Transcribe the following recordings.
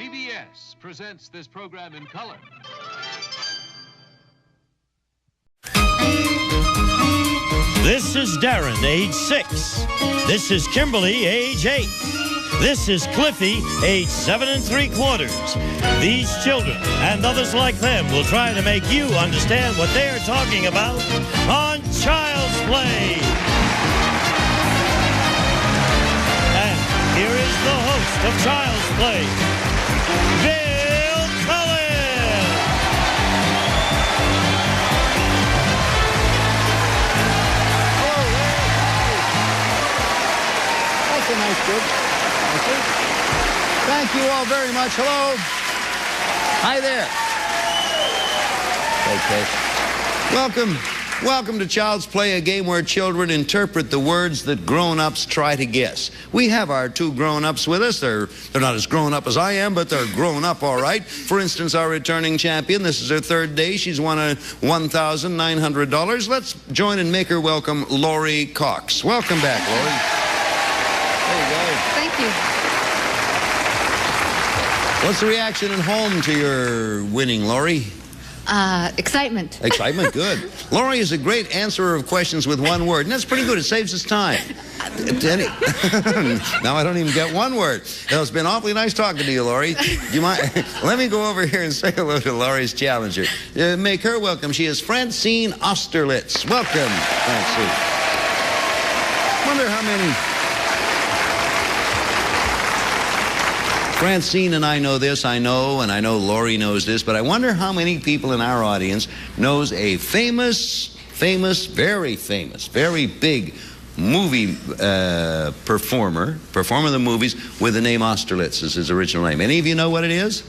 CBS presents this program in color. This is Darren, age 6. This is Kimberly, age 8. This is Cliffy, age 7 3/4. These children and others like them will try to make you understand what they are talking about on Child's Play. And here is the host of Child's Play, Bill Cullen. That's a nice gig. Thank you all very much. Hello. Hi there. Okay. Welcome to Child's Play, a game where children interpret the words that grown-ups try to guess. We have our two grown-ups with us. They're not as grown-up as I am, but they're grown-up all right. For instance, our returning champion, this is her third day. She's won a $1,900. Let's join and make her welcome Laurie Cox. Welcome back, Laurie. There you go. Thank you. What's the reaction at home to your winning, Laurie? Excitement. Excitement, good. Laurie is a great answerer of questions with one word, and that's pretty good. It saves us time. Now I don't even get one word. It's been awfully nice talking to you, Laurie. Do you mind? Let me go over here and say hello to Laurie's challenger. Make her welcome. She is Francine Osterlitz. Welcome, Francine. Wonder how many... Francine and I know this, and I know Laurie knows this, but I wonder how many people in our audience knows a famous, very big movie performer of the movies with the name Austerlitz as his original name. Any of you know what it is?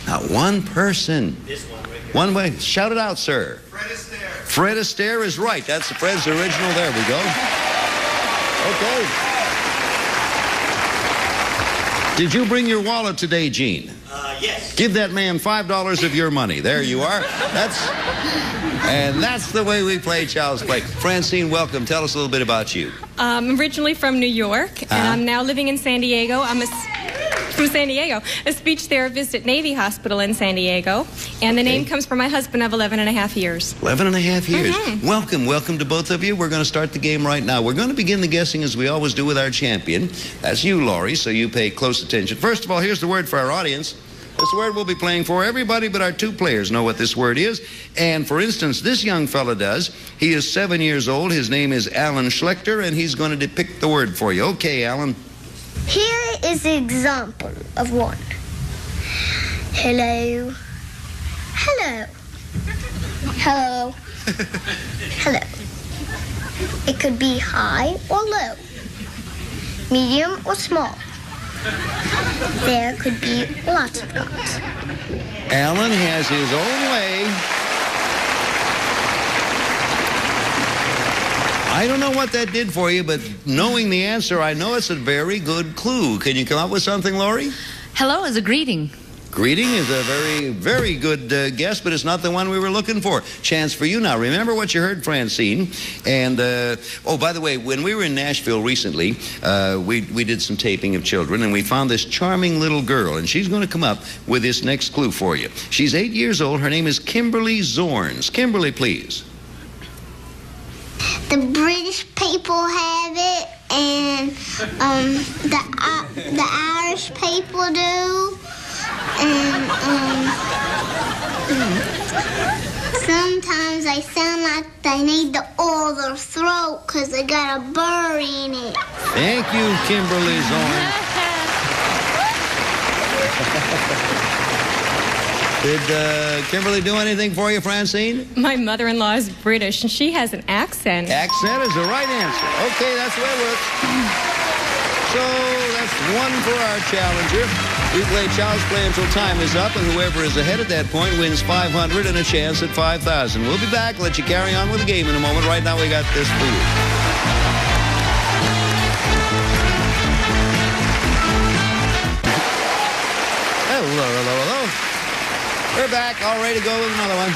Not one person. This one right here. One way. Shout it out, sir. Fred Astaire. Fred Astaire is right. That's Fred's original. There we go. Okay. Did you bring your wallet today, Gene? Yes. Give that man $5 of your money. There you are. That's the way we play Child's Play. Francine, welcome. Tell us a little bit about you. I'm originally from New York, and I'm now living in San Diego. I'm from San Diego, a speech therapist at Navy Hospital in San Diego, and the name comes from my husband of 11 and a half years. 11 and a half years. Welcome to both of you. We're going to start the game right now. We're going to begin the guessing as we always do with our champion. That's you, Laurie, so you pay close attention. First of all, here's the word for our audience. This word we'll be playing for. Everybody but our two players know what this word is. And for instance, this young fella does. He is 7 years old. His name is Alan Schlechter, and he's going to depict the word for you. Okay, Alan. Here is an example of one. Hello. Hello. Hello. Hello. It could be high or low, medium or small. There could be lots of dots. Alan has his own way. I don't know what that did for you, but knowing the answer, I know it's a very good clue. Can you come up with something, Laurie? Hello is a greeting. Greeting is a very good guess, but it's not the one we were looking for. Chance for you now. Remember what you heard, Francine. And, oh, by the way, when we were in Nashville recently, we did some taping of children, and we found this charming little girl, and she's going to come up with this next clue for you. She's 8 years old. Her name is Kimberly Zorns. Kimberly, please. The British people have it, and the Irish people do. And sometimes I sound like I need to oil their throat because I got a burr in it. Thank you, Kimberly Zorn. Did Kimberly do anything for you, Francine? My mother-in-law is British, and she has an accent. Accent is the right answer. Okay, that's the way it works. So that's one for our challenger. We play Child's Play until time is up, and whoever is ahead at that point wins $500 and a chance at $5,000. We'll be back. Let you carry on with the game in a moment. Right now, we got this for you. Hello. We're back, all ready to go with another one.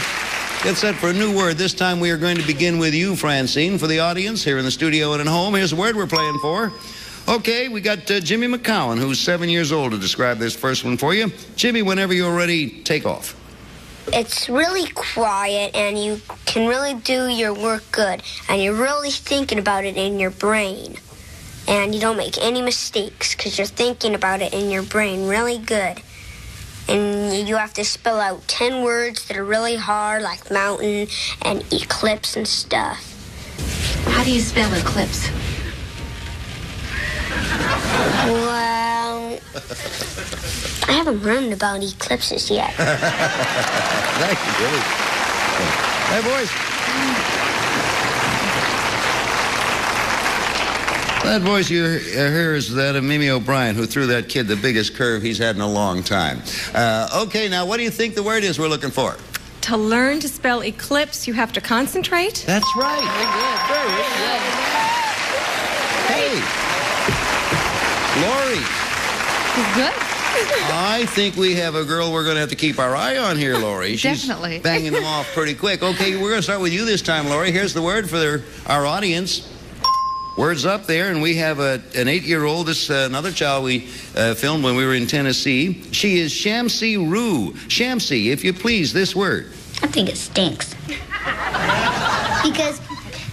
Get set for a new word. This time we are going to begin with you, Francine. For the audience here in the studio and at home, here's the word we're playing for. Okay, we got Jimmy McCowan, who's 7 years old, to describe this first one for you. Jimmy, whenever you're ready, take off. It's really quiet, and you can really do your work good, and you're really thinking about it in your brain. And you don't make any mistakes because you're thinking about it in your brain really good. And you have to spell out 10 words that are really hard, like mountain and eclipse and stuff. How do you spell eclipse? Well, I haven't learned about eclipses yet. Thank you, Jimmy. Hey, boys. That voice you hear is that of Mimi O'Brien, who threw that kid the biggest curve he's had in a long time. Okay, now what do you think the word is we're looking for? To learn to spell eclipse, you have to concentrate. That's right. Very good. Hey, Laurie. He's good. I think we have a girl we're going to have to keep our eye on here, Laurie. She's Definitely. banging them off pretty quick. Okay, we're going to start with you this time, Laurie. Here's the word for our audience. Word's up there, and we have an 8-year-old. This another child we filmed when we were in Tennessee. She is Shamsi Rue. Shamsi, if you please, this word. I think it stinks. Because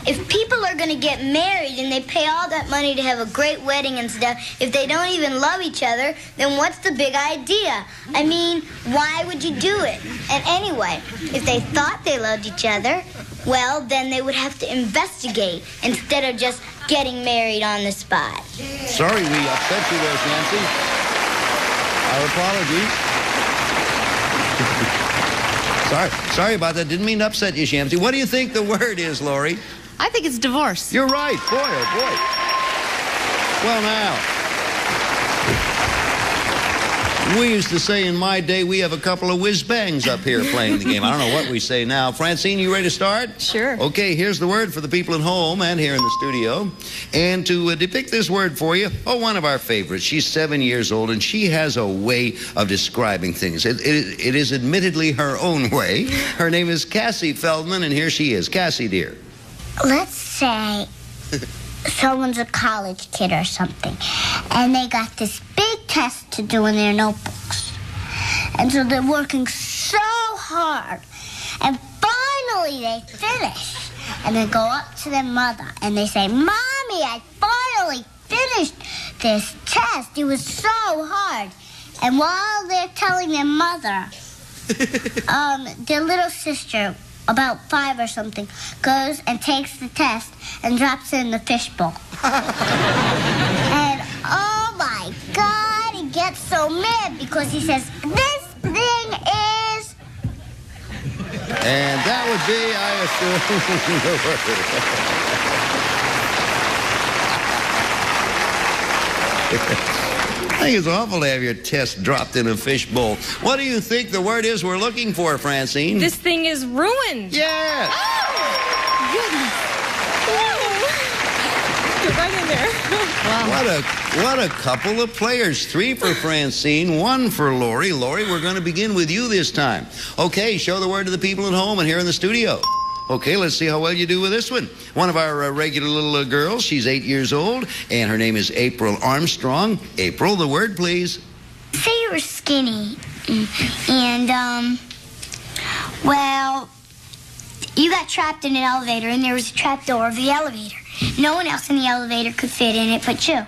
if people are going to get married and they pay all that money to have a great wedding and stuff, if they don't even love each other, then what's the big idea? I mean, why would you do it? And anyway, if they thought they loved each other, well, then they would have to investigate instead of just getting married on the spot. Sorry we upset you there, Shamsi. Our apologies. Sorry about that. Didn't mean to upset you, Shamsi. What do you think the word is, Laurie? I think it's divorce. You're right. Boy, oh boy. Well, now, we used to say in my day, we have a couple of whiz-bangs up here playing the game. I don't know what we say now. Francine, you ready to start? Sure. Okay, here's the word for the people at home and here in the studio. And to depict this word for you, one of our favorites. She's 7 years old, and she has a way of describing things. It is admittedly her own way. Her name is Cassie Feldman, and here she is. Cassie, dear. Let's say someone's a college kid or something, and they got this big test to do in their notebooks. And so they're working so hard, and finally they finish. And they go up to their mother, and they say, "Mommy, I finally finished this test. It was so hard." And while they're telling their mother, their little sister, about 5 or something, goes and takes the test and drops it in the fishbowl. And oh my God, he gets so mad because he says, "This thing is..." And that would be, I assume, the word. I think it's awful to have your test dropped in a fishbowl. What do you think the word is we're looking for, Francine? This thing is ruined. Yes! Oh, goodness. Get right in there. Wow. What a couple of players. 3 for Francine, 1 for Laurie. Laurie, we're going to begin with you this time. Okay, show the word to the people at home and here in the studio. Okay, let's see how well you do with this one. One of our regular little girls, she's 8 years old, and her name is April Armstrong. April, the word, please. Say you were skinny, and, well, you got trapped in an elevator, and there was a trap door of the elevator. No one else in the elevator could fit in it but you.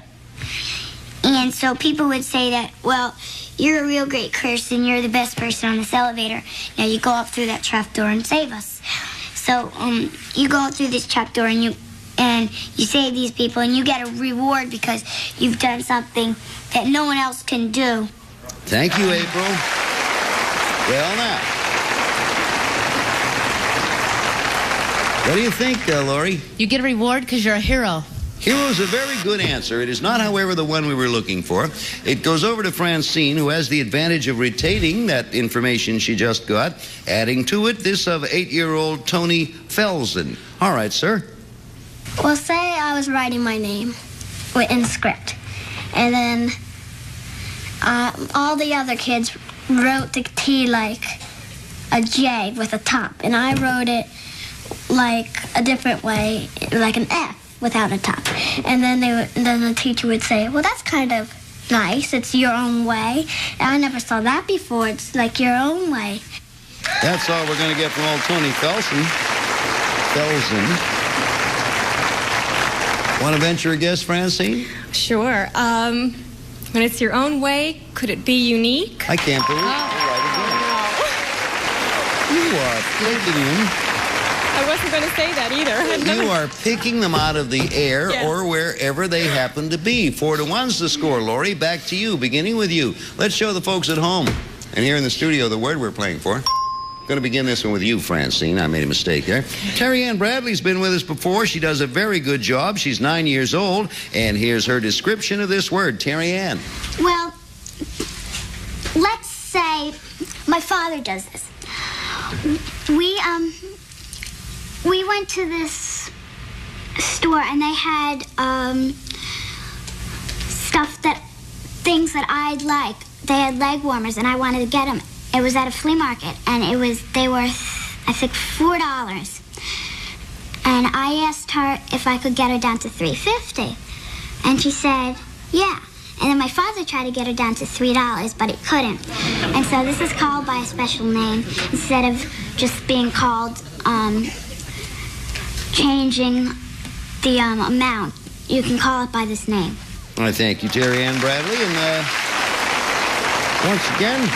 And so people would say that, well, you're a real great person, you're the best person on this elevator. Now you go up through that trap door and save us. So you go through this trap door and you save these people, and you get a reward because you've done something that no one else can do. Thank you, April. Well, now, what do you think, Laurie? You get a reward because you're a hero. Hero is a very good answer. It is not, however, the one we were looking for. It goes over to Francine, who has the advantage of retaining that information she just got, adding to it this of 8-year-old Tony Felsen. All right, sir. Well, say I was writing my name in script, and then all the other kids wrote the T like a J with a top, and I wrote it like a different way, like an F. without a top. And then then the teacher would say, well, that's kind of nice. It's your own way. And I never saw that before. It's like your own way. That's all we're going to get from old Tony Felsen. Want to venture a guess, Francine? Sure. When it's your own way, could it be unique? I can't believe it. You are picking them. I wasn't going to say that either. You are picking them out of the air Yes. or wherever they happen to be. 4-1's the score, Laurie. Back to you, beginning with you. Let's show the folks at home and here in the studio the word we're playing for. Going to begin this one with you, Francine. I made a mistake there. Terry Ann Bradley's been with us before. She does a very good job. She's 9 years old, and here's her description of this word. Terry Ann. Well, let's say my father does this. We went to this store and they had things that I'd like. They had leg warmers and I wanted to get them. It was at a flea market and they were, I think, $4. And I asked her if I could get her down to $3.50. And she said, yeah. And then my father tried to get her down to $3, but he couldn't. And so this is called by a special name instead of just being called changing the amount. You can call it by this name. I thank you, Terry Ann Bradley. And once again,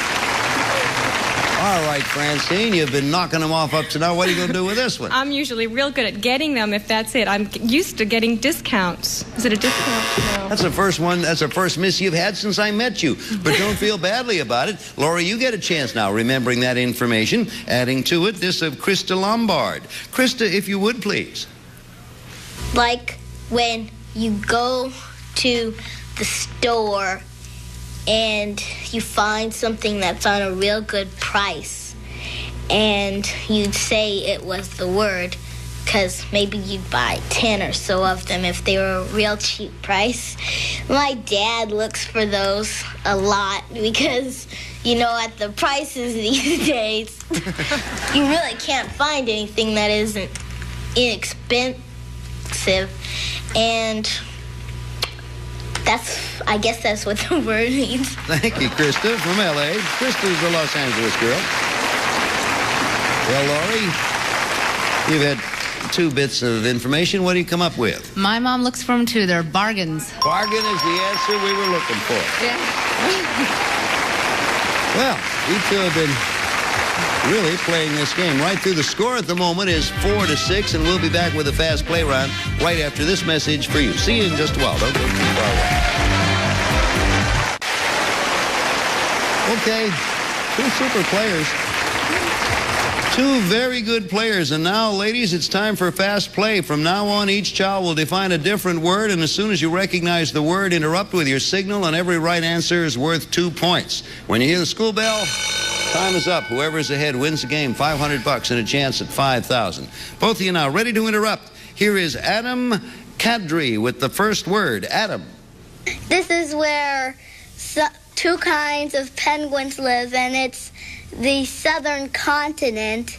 all right, Francine, you've been knocking them off up to now. What are you going to do with this one? I'm usually real good at getting them, if that's it. I'm used to getting discounts. Is it a discount? No. That's the first one. That's the first miss you've had since I met you. But don't feel badly about it. Laurie, you get a chance now, remembering that information, adding to it this of Krista Lombard. Krista, if you would, please. Like when you go to the store and you find something that's on a real good price and you'd say it was the word because maybe you'd buy 10 or so of them if they were a real cheap price. My dad looks for those a lot because, you know, at the prices these days, you really can't find anything that isn't inexpensive. And I guess that's what the word means. Thank you, Krista, from L.A. Krista's a Los Angeles girl. Well, Laurie, you've had 2 bits of information. What do you come up with? My mom looks for them too. They're bargains. Bargain is the answer we were looking for. Yeah. Well, you two have been really playing this game right through. The score at the moment is 4-6, and we'll be back with a fast play round right after this message for you. See you in just a while. Don't go too far away. Okay, 2 super players. 2 very good players. And now, ladies, it's time for fast play. From now on, each child will define a different word, and as soon as you recognize the word, interrupt with your signal, and every right answer is worth 2 points. When you hear the school bell, time is up. Whoever's ahead wins the game, $500 and a chance at $5,000. Both of you now ready to interrupt. Here is Adam Kadri with the first word. Adam. This is where 2 kinds of penguins live, and it's the southern continent.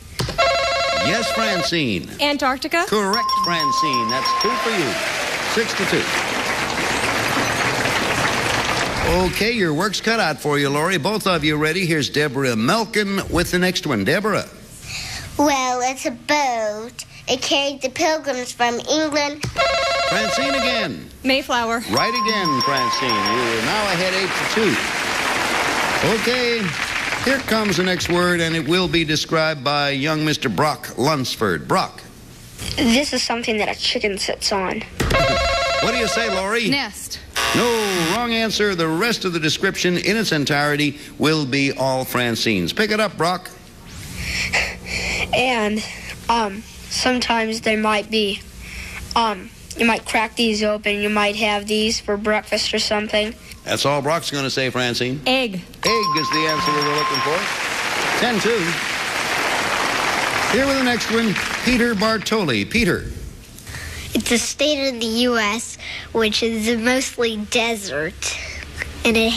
Yes, Francine. Antarctica? Correct, Francine. That's 2 for you. 6-2. Okay, your work's cut out for you, Laurie. Both of you ready. Here's Deborah Melkin with the next one. Deborah. Well, it's a boat. It carried the pilgrims from England. Francine again. Mayflower. Right again, Francine. You're now ahead 8-2. Okay, here comes the next word, and it will be described by young Mr. Brock Lunsford. Brock. This is something that a chicken sits on. What do you say, Laurie? Nest. No, wrong answer. The rest of the description in its entirety will be all Francine's. Pick it up, Brock. And sometimes there might be, you might crack these open. You might have these for breakfast or something. That's all Brock's going to say, Francine. Egg. Egg is the answer we were looking for. 10-2. Here with the next one, Peter Bartoli. Peter. It's a state of the U.S., which is mostly desert, and it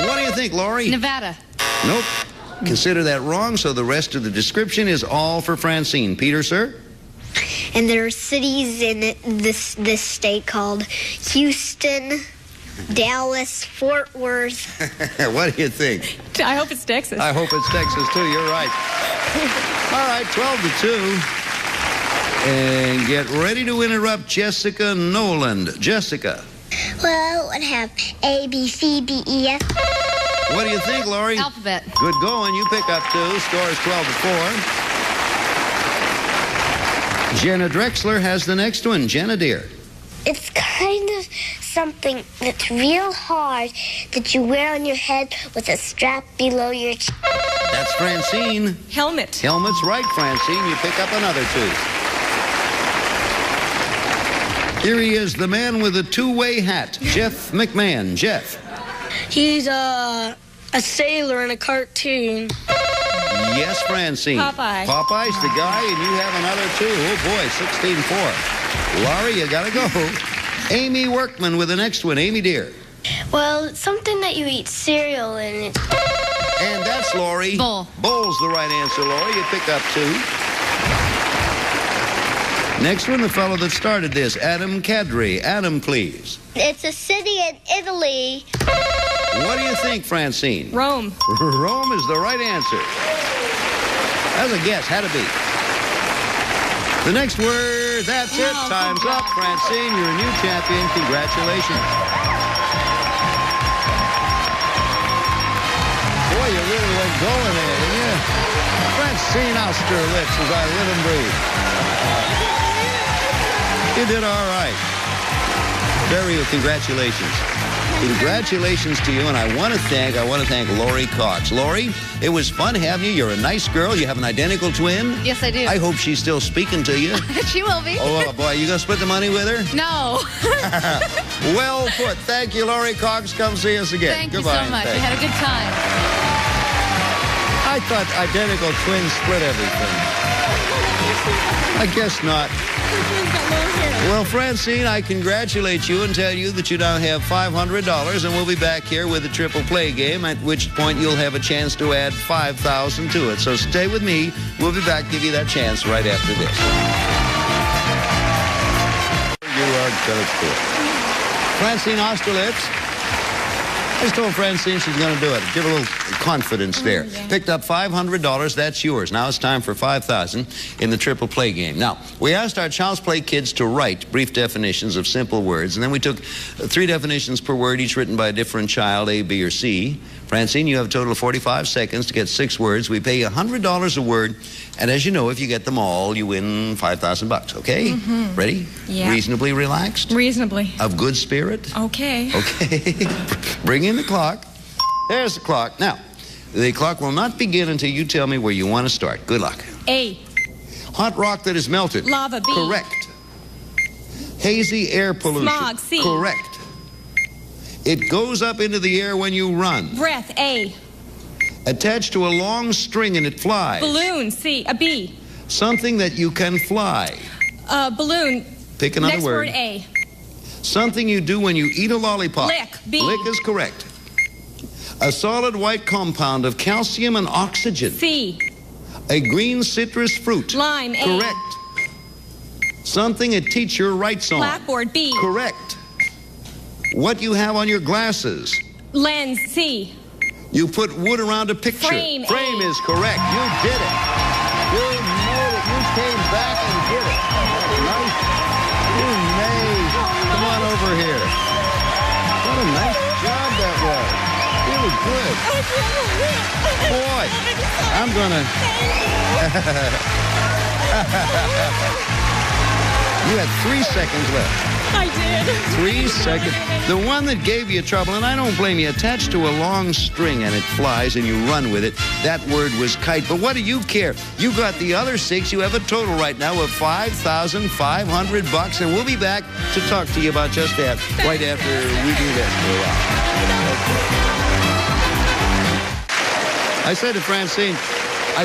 What do you think, Laurie? Nevada. Nope. Consider that wrong, so the rest of the description is all for Francine. Peter, sir? and there are cities in this state called Houston, Dallas, Fort Worth. What do you think? I hope it's Texas. I hope it's Texas, too. You're right. All right, 12-2. And get ready to interrupt Jessica Noland. Jessica. Well, it would have A, B, C, D, E, F. What do you think, Laurie? Alphabet. Good going. You pick up 2. Score is 12-4. Jenna Drexler has the next one. Jenna, dear. It's kind of something that's real hard that you wear on your head with a strap below your chin. That's Francine. Helmet. Helmet's right, Francine. You pick up another 2. Here he is, the man with the two-way hat, Jeff McMahon. Jeff. He's a sailor in a cartoon. Yes, Francine. Popeye. Popeye's the guy, and you have another 2. Oh, boy, 16-4. Laurie, you gotta go. Amy Workman with the next one. Amy, dear. Well, it's something that you eat cereal in. And that's Laurie. Bowl. Bowl's the right answer, Laurie. You pick up 2. Next one, the fellow that started this, Adam Kadri. Adam, please. It's a city in Italy. What do you think, Francine? Rome. Rome is the right answer. That was a guess. Had to be. The next word, that's it. Time's up, Francine. You're a new champion. Congratulations. Boy, you really went going there, didn't you? Francine Austerlitz, as I live and breathe. You did all right. Very well. Congratulations. Congratulations to you, and I want to thank Laurie Cox. Laurie, it was fun having you. You're a nice girl. You have an identical twin. Yes, I do. I hope she's still speaking to you. She will be. Oh, boy, you going to split the money with her? No. Well put. Thank you, Laurie Cox. Come see us again. Thank Goodbye. you so much. I had a good time. I thought identical twins split everything. I guess not. Well, Francine, I congratulate you and tell you that you now have $500, and we'll be back here with a triple play game, at which point you'll have a chance to add $5,000 to it. So stay with me. We'll be back to give you that chance right after this. You are going to do it. Francine Austerlitz. I just told Francine she's going to do it. Give her a little confidence there. Yeah. Picked up $500. That's yours. Now it's time for $5,000 in the triple play game. Now, we asked our Child's Play kids to write brief definitions of simple words, and then we took 3 definitions per word, each written by a different child, A, B, or C. Francine, you have a total of 45 seconds to get 6 words. We pay you $100 a word, and as you know, if you get them all, you win $5,000, okay? Mm-hmm. Ready? Yeah. Reasonably relaxed? Reasonably. Of good spirit? Okay. Okay. Bring in the clock. There's the clock. Now, the clock will not begin until you tell me where you want to start. Good luck. A. Hot rock that is melted. Lava, B. Correct. Hazy air pollution. Smog, C. Correct. It goes up into the air when you run. Breath, A. Attached to a long string and it flies. Balloon, C. A B. Something that you can fly. Balloon. Pick another Next word. word, A. Something you do when you eat a lollipop. Lick, B. Lick is correct. A solid white compound of calcium and oxygen. C. A green citrus fruit. Lime, A. Correct. Something a teacher writes on. Blackboard, B. Correct. What you have on your glasses. Lens, C. You put wood around a picture. Frame, Frame A. is correct. You did it. You made it. You came back and did it. Nice. You made. Come on over here. What a nice job that was. Really good. Boy, I'm gonna. You had 3 seconds left. I did. 3 seconds. The one that gave you trouble, and I don't blame you, attached to a long string and it flies and you run with it, that word was kite. But what do you care? You got the other 6. You have a total right now of $5,500, and we'll be back to talk to you about just that right after we do this for a while. I said to Francine, I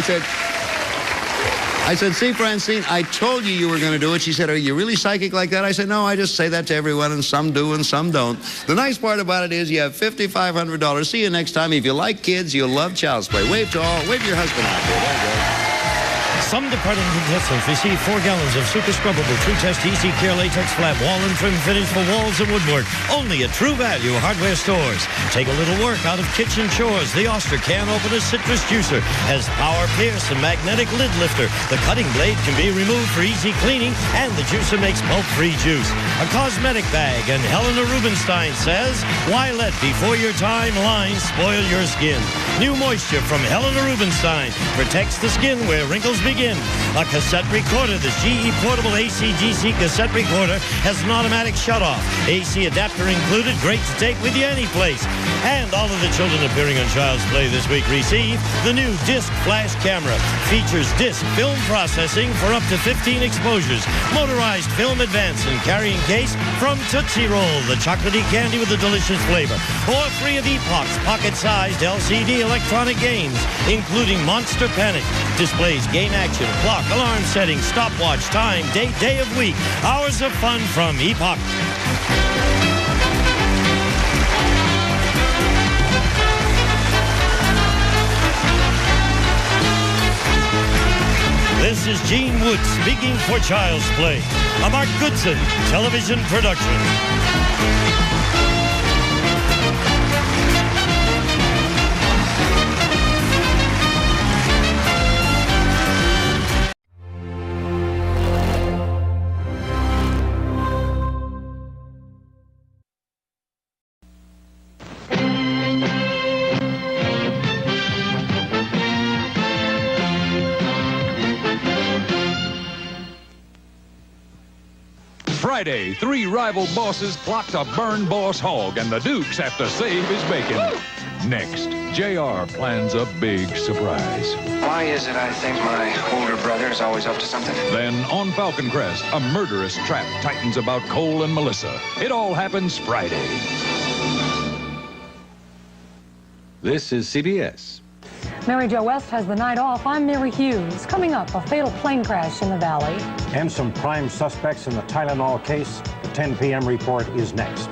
said, see, Francine, I told you were going to do it. She said, are you really psychic like that? I said, no, I just say that to everyone, and some do and some don't. The nice part about it is you have $5,500. See you next time. If you like kids, you'll love Child's Play. Wave to all. Wave your husband out there. There you go. Some departing contestants receive 4 gallons of super scrubbable True Test Easy Care Latex Flat Wall and Trim Finish for walls and woodwork. Only at True Value Hardware stores. Take a little work out of kitchen chores. The Oster Can Opener Citrus Juicer has power pierce and magnetic lid lifter. The cutting blade can be removed for easy cleaning, and the juicer makes pulp-free juice. A cosmetic bag, and Helena Rubinstein says, why let before your time lines spoil your skin? New moisture from Helena Rubinstein protects the skin where wrinkles begin. A cassette recorder. The GE Portable AC/DC cassette recorder has an automatic shutoff. AC adapter included, great to take with you any place. And all of the children appearing on Child's Play this week receive the new disc flash camera. Features disc film processing for up to 15 exposures. Motorized film advance and carrying case from Tootsie Roll, the chocolatey candy with a delicious flavor. Or 3 of Epoch's pocket-sized LCD electronic games, including Monster Panic. Displays game action, clock, alarm setting, stopwatch, time, date, day of week. Hours of fun from Epoch. This is Gene Wood speaking for Child's Play, a Mark Goodson television production. Friday, 3 rival bosses plot to burn Boss Hogg, and the Dukes have to save his bacon. Next, JR plans a big surprise. Why is it I think my older brother is always up to something? Then, on Falcon Crest, a murderous trap tightens about Cole and Melissa. It all happens Friday. This is CBS. Mary Jo West has the night off. I'm Mary Hughes. Coming up, a fatal plane crash in the valley. And some prime suspects in the Tylenol case. The 10 p.m. report is next.